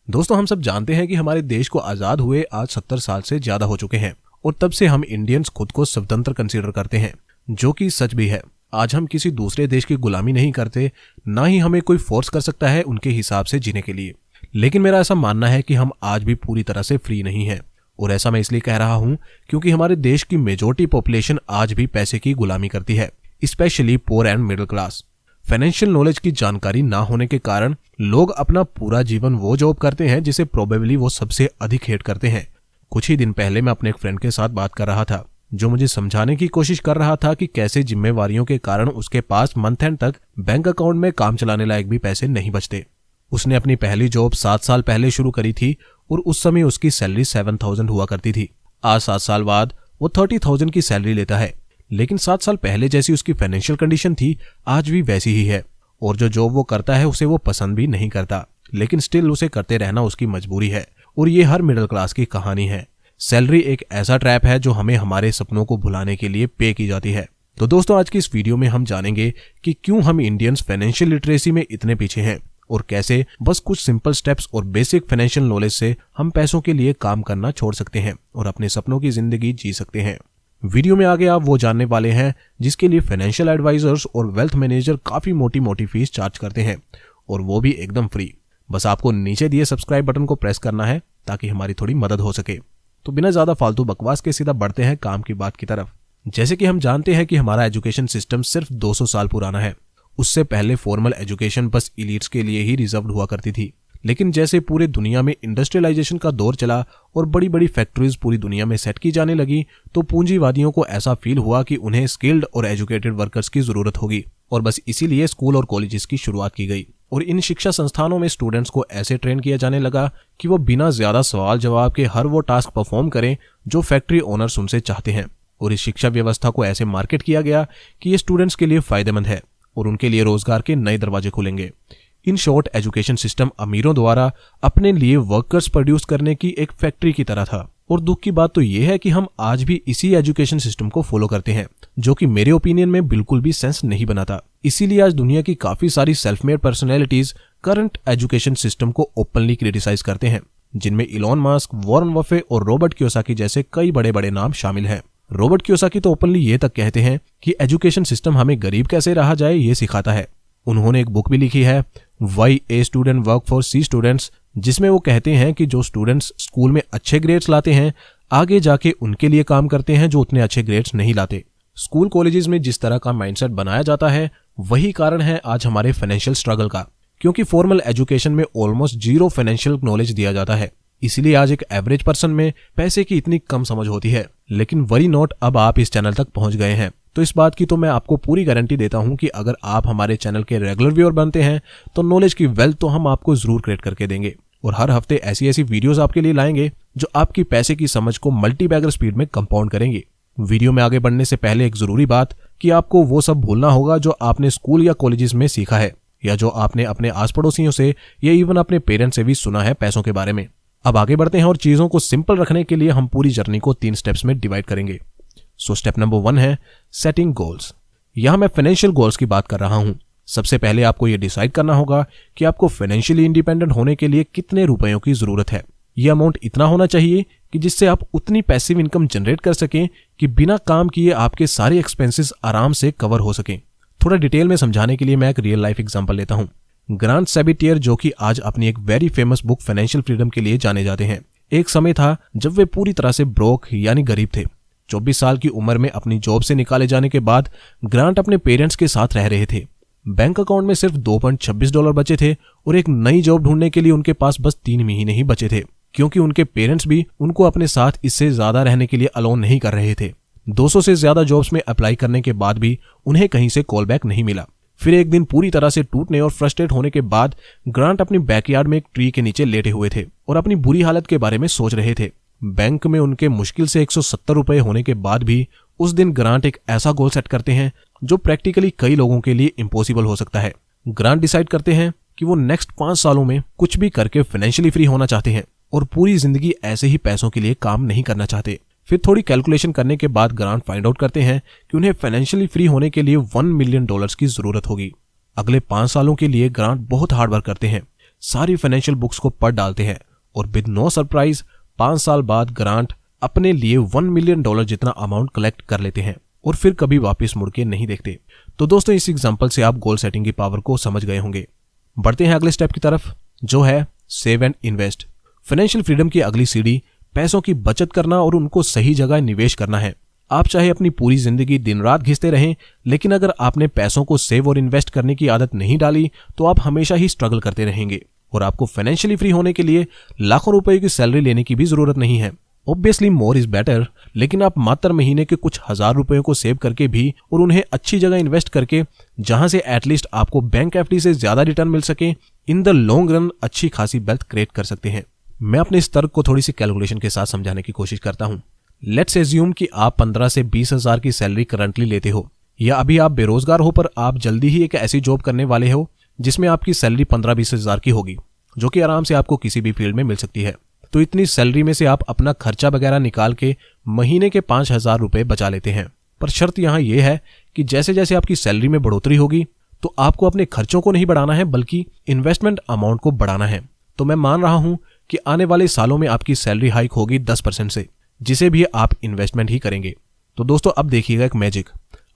दोस्तों, हम सब जानते हैं कि हमारे देश को आजाद हुए आज 70 साल से ज्यादा हो चुके हैं और तब से हम इंडियंस खुद को स्वतंत्र कंसीडर करते हैं, जो कि सच भी है। आज हम किसी दूसरे देश की गुलामी नहीं करते, ना ही हमें कोई फोर्स कर सकता है उनके हिसाब से जीने के लिए। लेकिन मेरा ऐसा मानना है कि हम आज भी पूरी तरह से फ्री नहीं हैं, और ऐसा मैं इसलिए कह रहा हूं क्योंकि हमारे देश की मेजॉरिटी पॉपुलेशन आज भी पैसे की गुलामी करती है, specially poor and middle class. Financial knowledge की जानकारी ना होने के कारण लोग अपना पूरा जीवन वो जॉब करते हैं जिसे प्रोबेबली वो सबसे अधिक हेट करते हैं। कुछ ही दिन पहले मैं अपने एक फ्रेंड के साथ बात कर रहा था, जो मुझे समझाने की कोशिश कर रहा था कि कैसे जिम्मेवारियों के कारण उसके पास मंथ एंड तक बैंक अकाउंट में काम चलाने लायक भी पैसे नहीं बचते। उसने अपनी पहली जॉब 7 साल पहले शुरू करी थी और उस समय उसकी सैलरी 7,000 हुआ करती थी। आज 7 साल बाद वो 30,000 की सैलरी लेता है, लेकिन 7 साल पहले जैसी उसकी फाइनेंशियल कंडीशन थी आज भी वैसी ही है, और जो जॉब वो करता है उसे वो पसंद भी नहीं करता, लेकिन स्टिल उसे करते रहना उसकी मजबूरी है। और ये हर मिडिल क्लास की कहानी है। सैलरी एक ऐसा ट्रैप है जो हमें हमारे सपनों को भुलाने के लिए पे की जाती है। तो दोस्तों, आज की इस वीडियो में हम जानेंगे कि क्यों हम इंडियंस फाइनेंशियल लिटरेसी में इतने पीछे हैं और कैसे बस कुछ सिंपल स्टेप्स और बेसिक फाइनेंशियल नॉलेज से हम पैसों के लिए काम करना छोड़ सकते हैं और अपने सपनों की जिंदगी जी सकते हैं। वीडियो में आगे आप वो जानने वाले हैं जिसके लिए फाइनेंशियल एडवाइजर्स और वेल्थ मैनेजर काफी मोटी फीस चार्ज करते हैं, और वो भी एकदम फ्री। बस आपको नीचे दिए सब्सक्राइब बटन को प्रेस करना है ताकि हमारी थोड़ी मदद हो सके। तो बिना ज्यादा फालतू बकवास के सीधा बढ़ते हैं काम की बात की तरफ। जैसे कि हम जानते हैं कि हमारा एजुकेशन सिस्टम सिर्फ 200 साल पुराना है। उससे पहले फॉर्मल एजुकेशन बस इलीट्स के लिए ही रिजर्व हुआ करती थी, लेकिन जैसे पूरे दुनिया में इंडस्ट्रियलाइजेशन का दौर चला और बड़ी बड़ी फैक्ट्रीज पूरी दुनिया में सेट की जाने लगी, तो पूंजीवादियों को ऐसा फील हुआ कि उन्हें स्किल्ड और एजुकेटेड वर्कर्स की जरूरत होगी, और बस इसीलिए स्कूल और कॉलेजेस की शुरुआत की गई। और इन शिक्षा संस्थानों में स्टूडेंट्स को ऐसे ट्रेन किया जाने लगा कि वो बिना ज्यादा सवाल जवाब के हर वो टास्क परफॉर्म करें जो फैक्ट्री ओनर्स उनसे चाहते हैं। और इस शिक्षा व्यवस्था को ऐसे मार्केट किया गया कि ये स्टूडेंट्स के लिए फायदेमंद है और उनके लिए रोजगार के नए दरवाजे खुलेंगे। इन शॉर्ट, एजुकेशन सिस्टम अमीरों द्वारा अपने लिए वर्कर्स प्रोड्यूस करने की एक फैक्ट्री की तरह था। और दुख की बात तो यह है कि हम आज भी इसी एजुकेशन सिस्टम को फॉलो करते हैं, जो कि मेरे ओपिनियन में बिल्कुल भी सेंस नहीं बनाता। इसीलिए आज दुनिया की काफी सारी self made personalities current education system को ओपनली क्रिटिसाइज करते हैं, जिनमें इलॉन मस्क, वॉरेन बफेट और रॉबर्ट कियोसाकी जैसे कई बड़े बड़े नाम शामिल हैं। रॉबर्ट कियोसाकी तो ओपनली ये तक कहते हैं कि एजुकेशन सिस्टम हमें गरीब कैसे रहा जाए ये सिखाता है। उन्होंने एक बुक भी लिखी है, why A student work for C students, जिसमें वो कहते हैं कि जो स्टूडेंट्स स्कूल में अच्छे ग्रेड्स लाते हैं आगे जाके उनके लिए काम करते हैं जो उतने अच्छे ग्रेड्स नहीं लाते। स्कूल कॉलेजेस में जिस तरह का माइंडसेट बनाया जाता है वही कारण है आज हमारे फाइनेंशियल स्ट्रगल का, क्योंकि फॉर्मल एजुकेशन में ऑलमोस्ट जीरो फाइनेंशियल नॉलेज दिया जाता है। इसीलिए आज एक एवरेज पर्सन में पैसे की इतनी कम समझ होती है। लेकिन वरी नॉट, अब आप इस चैनल तक पहुंच गए हैं तो इस बात की तो मैं आपको पूरी गारंटी देता हूं कि अगर आप हमारे चैनल के रेगुलर व्यूअर बनते हैं तो नॉलेज की वेल्थ तो हम आपको जरूर क्रिएट करके देंगे, और हर हफ्ते ऐसी वीडियोस आपके लिए लाएंगे जो आपकी पैसे की समझ को मल्टीबैगर स्पीड में कंपाउंड करेंगे। वीडियो में आगे बढ़ने से पहले एक जरूरी बात कि आपको वो सब भूलना होगा जो आपने स्कूल या कॉलेजेस में सीखा है, या जो आपने अपने आस पड़ोसियों से या इवन अपने पेरेंट्स से भी सुना है पैसों के बारे में। अब आगे बढ़ते हैं और चीजों को सिंपल रखने के लिए हम पूरी जर्नी को 3 स्टेप्स में डिवाइड करेंगे। सो स्टेप नंबर 1 है सेटिंग गोल्स। यहां मैं फाइनेंशियल गोल्स की बात कर रहा हूं। सबसे पहले आपको यह डिसाइड करना होगा कि आपको फाइनेंशियली इंडिपेंडेंट होने के लिए कितने रुपयों की जरूरत है। यह अमाउंट इतना होना चाहिए कि जिससे आप उतनी पैसिव इनकम जनरेट कर सकें कि बिना काम किए आपके सारे एक्सपेंसेस आराम से कवर हो सकें। थोड़ा डिटेल में समझाने के लिए मैं एक रियल लाइफ एग्जांपल लेता हूं। ग्रांट सैबिटियर, जो कि आज अपनी एक very famous book financial freedom के लिए जाने जाते हैं, एक समय था जब वे पूरी तरह से ब्रोक यानी गरीब थे। 24 साल की उम्र में अपनी जॉब से निकाले जाने के बाद ग्रांट अपने पेरेंट्स के साथ रह रहे थे। बैंक अकाउंट में सिर्फ $2.26 बचे थे और एक नई जॉब ढूंढने के लिए उनके पास बस 3 महीने ही बचे थे, क्योंकि उनके पेरेंट्स भी उनको अपने साथ इससे ज्यादा रहने के लिए अलाउ नहीं कर रहे थे। 200 से ज्यादा जॉब्स में अप्लाई करने के बाद भी उन्हें कहीं से कॉल बैक नहीं मिला। फिर एक दिन पूरी तरह से टूटने और फ्रस्ट्रेट होने के बाद ग्रांट अपनी बैकयार्ड में एक ट्री के नीचे लेटे हुए थे और अपनी बुरी हालत के बारे में सोच रहे थे। बैंक में उनके मुश्किल से 170 रुपए होने के बाद भी उस दिन ग्रांट एक ऐसा गोल सेट करते हैं जो प्रैक्टिकली कई लोगों के लिए इम्पॉसिबल हो सकता है। ग्रांट डिसाइड करते हैं कि वो नेक्स्ट 5 सालों में कुछ भी करके फाइनेंशियली फ्री होना चाहते हैं और पूरी जिंदगी ऐसे ही पैसों के लिए काम नहीं करना चाहते। फिर थोड़ी कैलकुलेशन करने के बाद ग्रांट फाइंड आउट करते हैं कि उन्हें फाइनेंशियली फ्री होने के लिए $1 मिलियन की जरूरत होगी। अगले 5 सालों के लिए ग्रांट बहुत हार्ड वर्क करते हैं, सारी फाइनेंशियल बुक्स को पढ़ डालते हैं और विद नो सरप्राइज 5 साल बाद ग्रांट अपने लिए $1 मिलियन जितना अमाउंट कलेक्ट कर लेते हैं और फिर कभी वापस मुड़ के नहीं देखते। तो दोस्तों इस एग्जांपल से आप गोल सेटिंग की पावर को समझ गए होंगे। बढ़ते हैं अगले स्टेप की तरफ, जो है save and invest. Financial freedom की अगली सीढ़ी पैसों की बचत करना और उनको सही जगह निवेश करना है। आप चाहे अपनी पूरी जिंदगी दिन रात घिसते रहें, लेकिन अगर आपने पैसों को सेव और इन्वेस्ट करने की आदत नहीं डाली तो आप हमेशा ही स्ट्रगल करते रहेंगे और आपको फाइनेंशियली फ्री होने के लिए लाखों रुपए की सैलरी लेने की भी जरूरत नहीं है। ऑब्वियसली मोर इज बेटर, लेकिन आप मात्र महीने के कुछ हजार रुपयों को सेव करके भी और उन्हें अच्छी जगह इन्वेस्ट करके, जहां से एटलीस्ट आपको बैंक एफडी से ज्यादा रिटर्न मिल सके, इन द लॉन्ग रन अच्छी खासी वेल्थ क्रिएट कर सकते हैं। मैं अपने इस तर्क को थोड़ी सी कैलकुलेशन के साथ समझाने की कोशिश करता हूं। लेट्स एज्यूम कि आप 15 से 20 हजार की सैलरी करंटली लेते हो, या अभी आप बेरोजगार हो पर आप जल्दी ही एक ऐसी जॉब करने वाले हो जिसमें आपकी सैलरी 15-20 हजार की होगी, जो कि आराम से आपको किसी भी फील्ड में मिल सकती है। तो इतनी सैलरी में से आप अपना खर्चा वगैरह निकाल के महीने के 5,000 रुपए बचा लेते हैं। पर शर्त यहाँ यह है कि जैसे जैसे आपकी सैलरी में बढ़ोतरी होगी तो आपको अपने खर्चों को नहीं बढ़ाना है, बल्कि इन्वेस्टमेंट अमाउंट को बढ़ाना है। तो मैं मान रहा हूं कि आने वाले सालों में आपकी सैलरी हाइक होगी 10% से, जिसे भी आप इन्वेस्टमेंट ही करेंगे। तो दोस्तों अब देखिएगा एक मैजिक।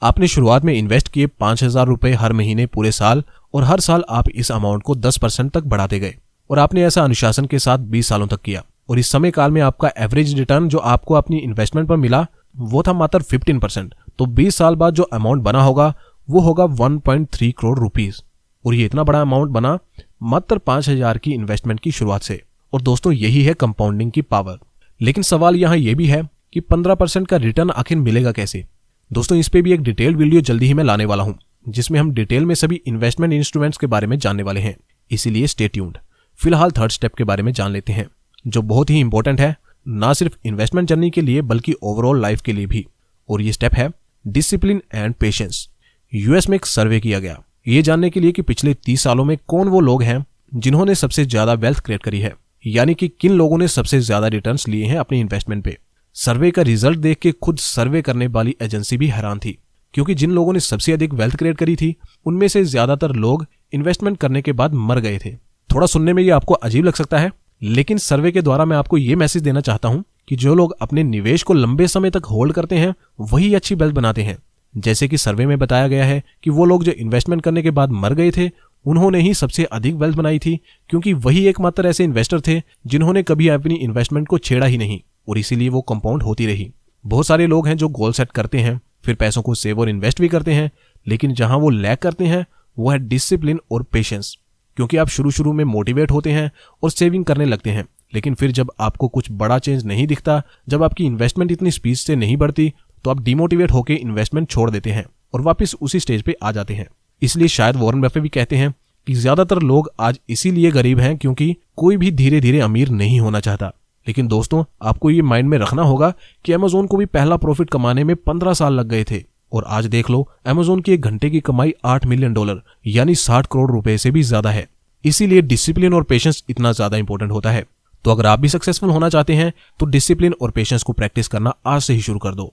आपने शुरुआत में इन्वेस्ट किए 5,000 रुपए हर महीने पूरे साल, और हर साल आप इस अमाउंट को 10% तक बढ़ाते गए, और आपने ऐसा अनुशासन के साथ 20 सालों तक किया। और इस समय काल में आपका एवरेज रिटर्न जो आपको अपनी इन्वेस्टमेंट पर मिला वो था मात्र 15%। तो 20 साल बाद जो अमाउंट बना होगा वो होगा 1.3 करोड़ रुपीस। और ये इतना बड़ा अमाउंट बना मात्र 5,000 की इन्वेस्टमेंट की शुरुआत से। और दोस्तों यही है कंपाउंडिंग की पावर। लेकिन सवाल यहाँ यह भी है कि 15% का रिटर्न आखिर मिलेगा कैसे। दोस्तों इस पे भी एक डिटेल वीडियो जल्दी ही मैं लाने वाला हूं, जिसमें हम डिटेल में सभी इन्वेस्टमेंट इंस्ट्रूमेंट्स के बारे में जानने वाले हैं, इसीलिए स्टे ट्यून्ड। फिलहाल थर्ड स्टेप के बारे में जान लेते हैं, जो बहुत ही इंपॉर्टेंट है, ना सिर्फ इन्वेस्टमेंट जर्नी के लिए बल्कि ओवरऑल लाइफ के लिए भी। और ये स्टेप है डिसिप्लिन एंड पेशेंस। यूएस में एक सर्वे किया गया ये जानने के लिए कि पिछले 30 सालों में कौन वो लोग हैं जिन्होंने सबसे ज्यादा वेल्थ क्रिएट करी है, यानी कि किन लोगों ने सबसे ज्यादा रिटर्न्स लिए हैं अपनी इन्वेस्टमेंट पे। सर्वे का रिजल्ट देख के खुद सर्वे करने वाली एजेंसी भी हैरान थी, क्योंकि जिन लोगों ने सबसे अधिक वेल्थ क्रिएट करी थी उनमें से ज्यादातर लोग इन्वेस्टमेंट करने के बाद मर गए थे। थोड़ा सुनने में ये आपको अजीब लग सकता है, लेकिन सर्वे के द्वारा मैं आपको ये मैसेज देना चाहता हूं कि जो लोग अपने निवेश को लंबे समय तक होल्ड करते हैं वही अच्छी वेल्थ बनाते हैं। जैसे कि सर्वे में बताया गया है कि वो लोग जो इन्वेस्टमेंट करने के बाद मर गए थे उन्होंने ही सबसे अधिक वेल्थ बनाई थी, क्योंकि वही एकमात्र ऐसे इन्वेस्टर थे जिन्होंने कभी अपनी इन्वेस्टमेंट को छेड़ा ही नहीं, और इसीलिए वो कंपाउंड होती रही। बहुत सारे लोग हैं जो गोल सेट करते हैं, फिर पैसों को सेव और इन्वेस्ट भी करते हैं, लेकिन जहां वो लैक करते हैं वो है डिसिप्लिन और पेशेंस। क्योंकि आप शुरू में मोटिवेट होते हैं और सेविंग करने लगते हैं, लेकिन फिर जब आपको कुछ बड़ा चेंज नहीं दिखता, जब आपकी इन्वेस्टमेंट इतनी स्पीड से नहीं बढ़ती, तो आप डिमोटिवेट होकर इन्वेस्टमेंट छोड़ देते हैं और वापस उसी स्टेज पे आ जाते हैं। इसलिए शायद वॉरेन बफे भी कहते हैं कि ज्यादातर लोग आज इसीलिए गरीब हैं क्योंकि कोई भी धीरे धीरे अमीर नहीं होना चाहता। लेकिन दोस्तों आपको ये माइंड में रखना होगा कि अमेज़न को भी पहला प्रॉफिट कमाने में 15 साल लग गए थे, और आज देख लो अमेज़न की एक घंटे की कमाई $8 मिलियन यानी 60 करोड़ रुपए से भी ज्यादा है। इसीलिए डिसिप्लिन और पेशेंस इतना ज्यादा इंपॉर्टेंट होता है। तो अगर आप भी सक्सेसफुल होना चाहते हैं तो डिसिप्लिन और पेशेंस को प्रैक्टिस करना आज से ही शुरू कर दो।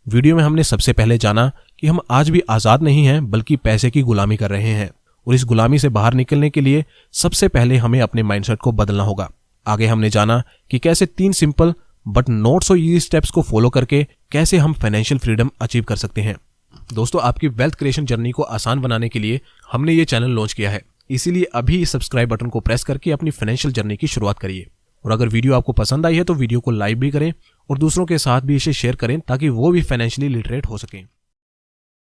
वीडियो में हमने सबसे पहले जाना कि हम आज भी आजाद नहीं हैं बल्कि पैसे की गुलामी कर रहे हैं, और इस गुलामी से बाहर निकलने के लिए सबसे पहले हमें अपने माइंडसेट को बदलना होगा। आगे हमने जाना कि कैसे 3 simple but not so easy steps को फॉलो करके कैसे हम फाइनेंशियल फ्रीडम अचीव कर सकते हैं। दोस्तों आपकी वेल्थ क्रिएशन जर्नी को आसान बनाने के लिए हमने ये चैनल लॉन्च किया है, इसीलिए अभी इस सब्सक्राइब बटन को प्रेस करके अपनी फाइनेंशियल जर्नी की शुरुआत करिए। और अगर वीडियो आपको पसंद आई है तो वीडियो को लाइक भी करें और दूसरों के साथ भी इसे शेयर करें ताकि वो भी फाइनेंशियली लिटरेट हो सकें।